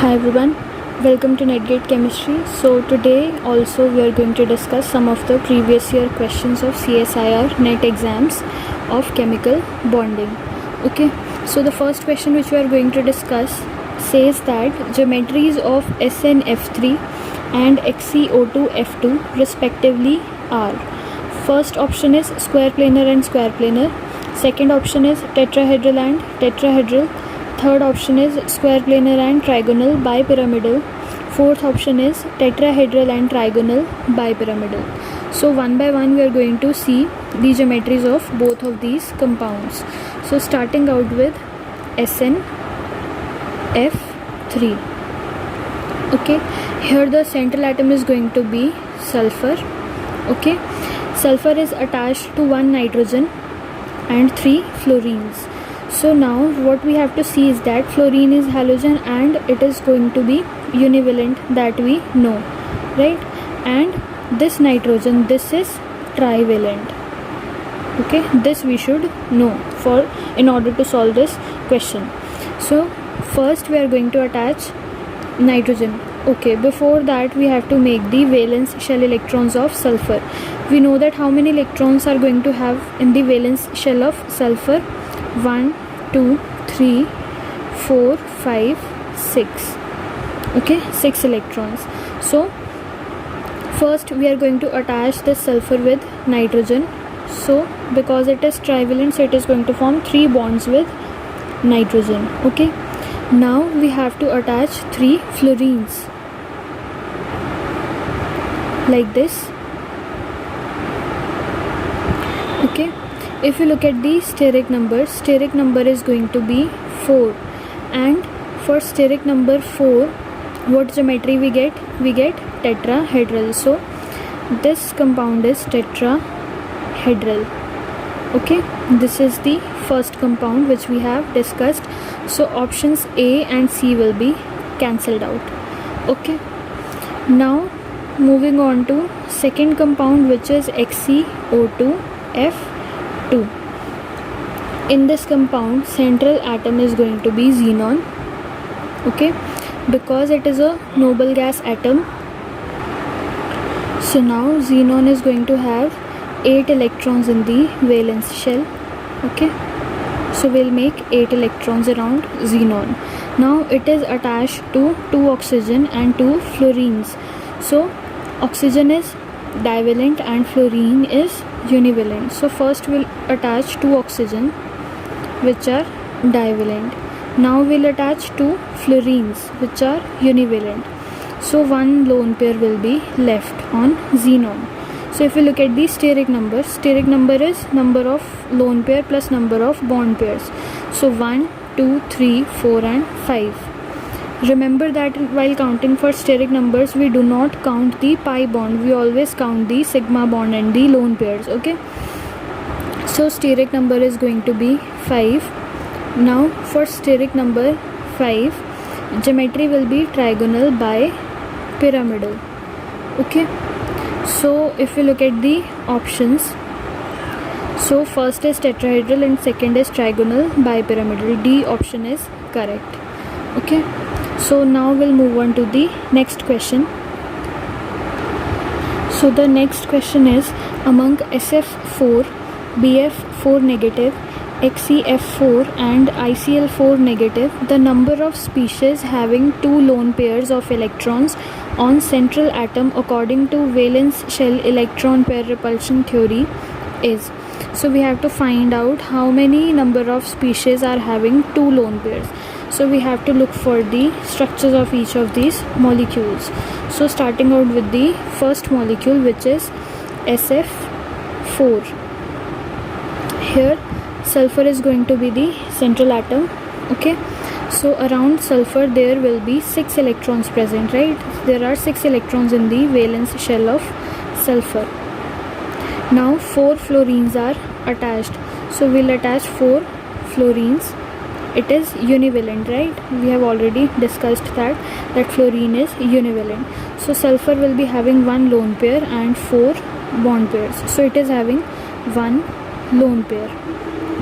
Hi everyone, welcome to NetGate Chemistry. So today also we are going to discuss some of the previous year questions of CSIR NET exams of chemical bonding. Okay, so the first question which we are going to discuss says that geometries of SnF3 and XeO2F2 respectively are. First option is square planar and square planar. Second option is tetrahedral and tetrahedral. Third option is square planar and trigonal bipyramidal. Fourth option is tetrahedral and trigonal bipyramidal. So one by one we are going to see the geometries of both of these compounds. So starting out with SnF3. Okay, here the central atom is going to be sulfur. Okay, sulfur is attached to one nitrogen and three fluorines. So now what we have to see is that fluorine is halogen and it is going to be univalent, that we know, right? And this nitrogen, this is trivalent. Okay, this we should know in order to solve this question. So first we are going to attach nitrogen. Okay, before that we have to make the valence shell electrons of sulfur. We know that how many electrons are going to have in the valence shell of sulfur. 1, 2, 3, 4, 5, 6. Okay, 6 electrons. So first we are going to attach the sulfur with nitrogen. So because it is trivalent, so it is going to form 3 bonds with nitrogen. Okay, now we have to attach 3 fluorines like this. Okay, if you look at the steric number is going to be 4, and for steric number 4, what geometry we get? We get tetrahedral. So this compound is tetrahedral. Okay, this is the first compound which we have discussed. So options A and C will be cancelled out. Okay, now moving on to second compound, which is XeO2F2. In this compound, central atom is going to be xenon. Okay, because it is a noble gas atom. So now xenon is going to have 8 electrons in the valence shell. Okay, so we'll make 8 electrons around xenon. Now it is attached to 2 oxygen and 2 fluorines. So oxygen is divalent and fluorine is univalent. So first we'll attach 2 oxygen which are divalent. Now we'll attach 2 fluorines which are univalent. So one lone pair will be left on xenon. So if you look at the steric number is number of lone pair plus number of bond pairs. So 1, 2, 3, 4 and 5. Remember that while counting for steric numbers, we do not count the pi bond. We always count the sigma bond and the lone pairs. Okay, so steric number is going to be 5. Now for steric number 5, geometry will be trigonal bipyramidal. Okay, so if you look at the options, so first is tetrahedral and second is trigonal bipyramidal. D option is correct. Okay, so now we'll move on to the next question. So the next question is, among SF4, BF4 negative, XeF4 and ICl4 negative, the number of species having 2 lone pairs of electrons on central atom according to valence shell electron pair repulsion theory is. So we have to find out how many number of species are having 2 lone pairs. So we have to look for the structures of each of these molecules. So starting out with the first molecule, which is SF4. Here sulfur is going to be the central atom. Okay, so around sulfur there will be 6 electrons present, right? There are 6 electrons in the valence shell of sulfur. Now 4 fluorines are attached. So we'll attach 4 fluorines. It is univalent, right? We have already discussed that fluorine is univalent. So sulfur will be having 1 lone pair and 4 bond pairs. So it is having 1 lone pair.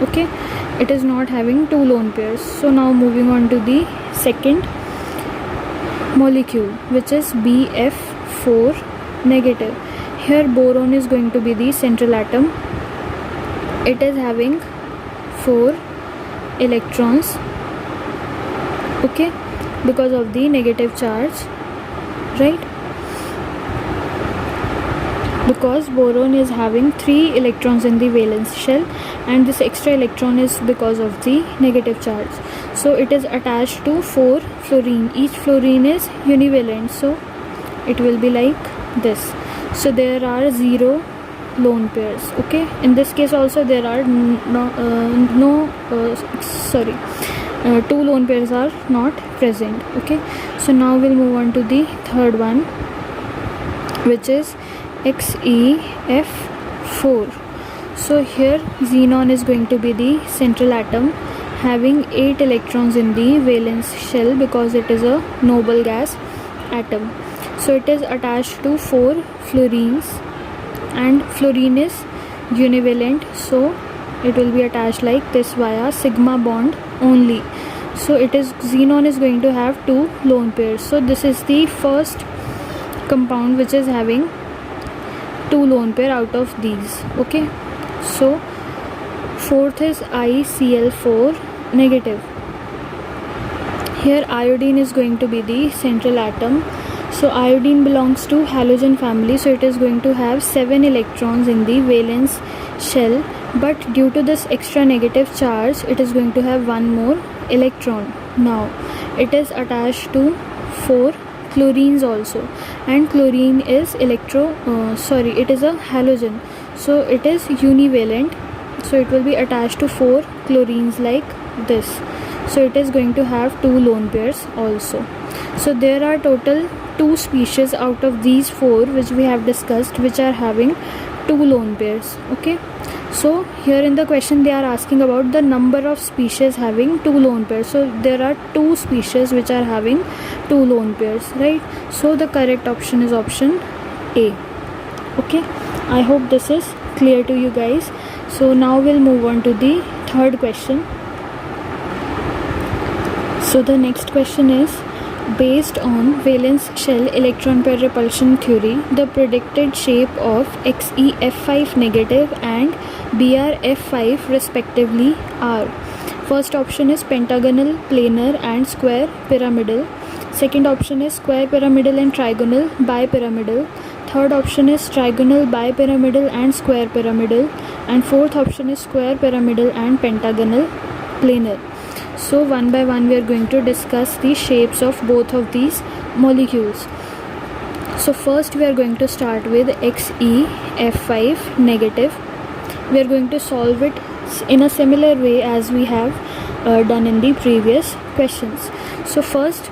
Okay, it is not having 2 lone pairs. So now moving on to the second molecule, which is Bf4 negative. Here boron is going to be the central atom. It is having 4 electrons, okay, because of the negative charge, right? Because boron is having 3 electrons in the valence shell, and this extra electron is because of the negative charge. So it is attached to 4 fluorine. Each fluorine is univalent, so it will be like this. So there are 0 lone pairs, okay. In this case also there are 2 lone pairs are not present, okay. So now we'll move on to the third one, which is XeF4. So here xenon is going to be the central atom, having 8 electrons in the valence shell because it is a noble gas atom. So it is attached to 4 fluorines, and fluorine is univalent, so it will be attached like this via sigma bond only. So it is, xenon is going to have 2 lone pairs. So this is the first compound which is having 2 lone pair out of these, okay. So fourth is ICl4 negative. Here iodine is going to be the central atom. So iodine belongs to halogen family, so it is going to have 7 electrons in the valence shell, but due to this extra negative charge it is going to have 1 more electron. Now it is attached to 4 chlorines also, and chlorine is it is a halogen, so it is univalent, so it will be attached to 4 chlorines like this. So it is going to have 2 lone pairs also. So there are total 2 species out of these 4 which we have discussed which are having 2 lone pairs, okay. So here in the question they are asking about the number of species having 2 lone pairs. So there are 2 species which are having 2 lone pairs, right? So the correct option is option A, okay. I hope this is clear to you guys. So now we'll move on to the third question. So the next question is, based on valence shell electron pair repulsion theory, the predicted shape of XeF5 negative and BrF5 respectively are. First option is pentagonal, planar and square pyramidal. Second option is square pyramidal and trigonal bipyramidal. Third option is trigonal bipyramidal and square pyramidal. And fourth option is square pyramidal and pentagonal planar. So one by one we are going to discuss the shapes of both of these molecules. So first we are going to start with XeF5 negative. We are going to solve it in a similar way as we have done in the previous questions. So first,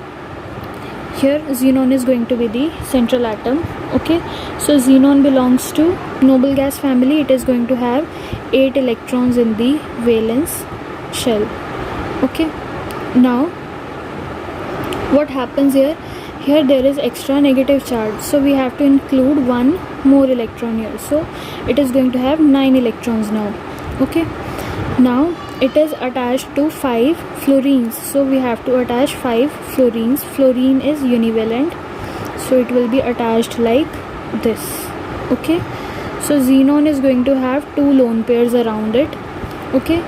here xenon is going to be the central atom, okay. So xenon belongs to noble gas family. It is going to have 8 electrons in the valence shell, okay. Now what happens here there is extra negative charge, so we have to include 1 more electron here, so it is going to have 9 electrons now, okay. Now it is attached to 5 fluorines, so we have to attach 5 fluorines. Fluorine is univalent, so it will be attached like this, okay. So xenon is going to have 2 lone pairs around it, okay.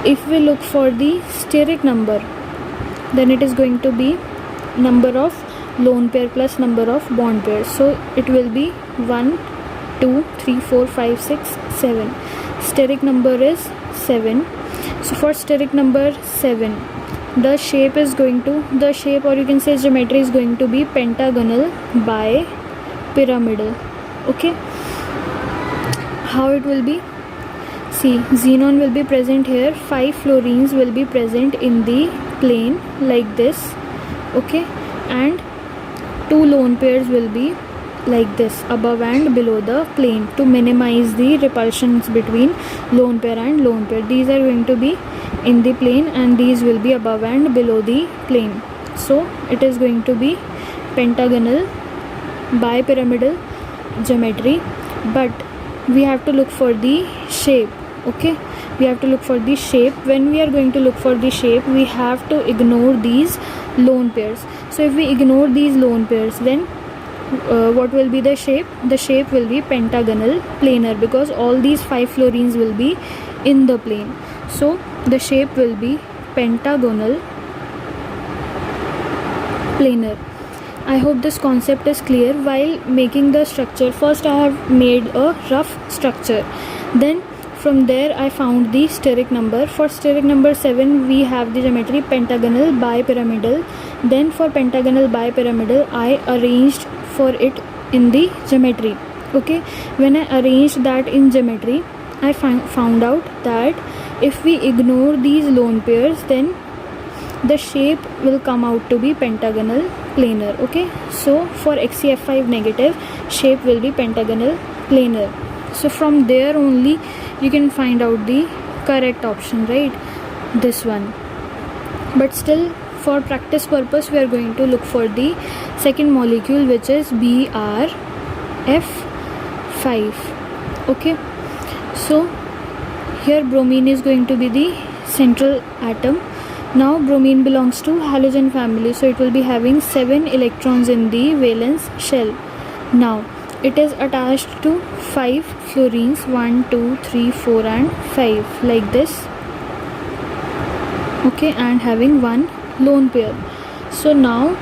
If we look for the steric number, then it is going to be number of lone pair plus number of bond pairs, so it will be 1 2 3 4 5 6 7. Steric number is 7. So for steric number 7, the shape is going to, the shape or you can say geometry is going to be pentagonal bipyramidal, okay. How it will be? See, xenon will be present here, 5 fluorines will be present in the plane like this, okay, and 2 lone pairs will be like this above and below the plane to minimize the repulsions between lone pair and lone pair. These are going to be in the plane and these will be above and below the plane. So it is going to be pentagonal bipyramidal geometry, but we have to look for the shape, okay. We have to look for the shape. When we are going to look for the shape, we have to ignore these lone pairs. So if we ignore these lone pairs, then what will be the shape? The shape will be pentagonal planar, because all these 5 fluorines will be in the plane. So the shape will be pentagonal planar. I hope this concept is clear. While making the structure, first I have made a rough structure, then from there I found the steric number. For steric number 7 we have the geometry pentagonal bipyramidal. Then for pentagonal bipyramidal I arranged for it in the geometry. Okay, when I arranged that in geometry, I found out that if we ignore these lone pairs, then the shape will come out to be pentagonal planar. Okay, so for XCF5 negative, shape will be pentagonal planar. So from there only you can find out the correct option, right? This one. But still, for practice purpose, we are going to look for the second molecule, which is BrF5. Okay, so here bromine is going to be the central atom. Now bromine belongs to halogen family, so it will be having 7 electrons in the valence shell. Now it is attached to 5 fluorines, 1 2 3 4 and 5, like this. Okay, and having 1 lone pair. So now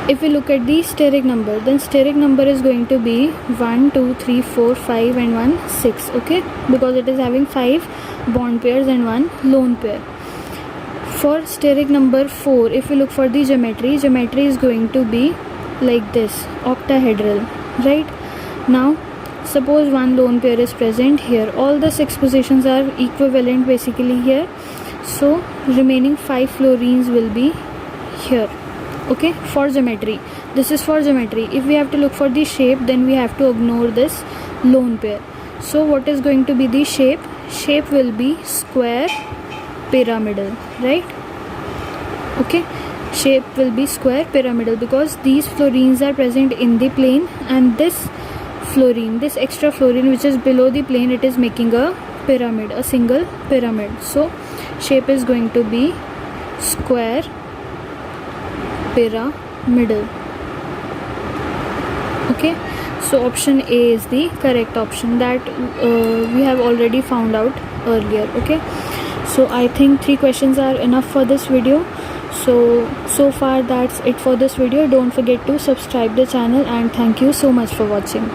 if we look at the steric number, then steric number is going to be 1 2 3 4 5 and 1 6. Okay, because it is having 5 bond pairs and 1 lone pair. For steric number 4, if we look for the geometry is going to be like this, octahedral, right? Now suppose 1 lone pair is present here. All the 6 positions are equivalent basically here, so remaining 5 fluorines will be here. Okay, for geometry, this is for geometry. If we have to look for the shape, then we have to ignore this lone pair. So what is going to be the shape? Shape will be square pyramidal, right? Okay, shape will be square pyramidal, because these fluorines are present in the plane, and this fluorine, this extra fluorine which is below the plane, it is making a pyramid, a single pyramid. So shape is going to be square pyramidal. Okay, so option A is the correct option, that we have already found out earlier. Okay, so I think 3 questions are enough for this video. So far that's it for this video. Don't forget to subscribe the channel, and thank you so much for watching.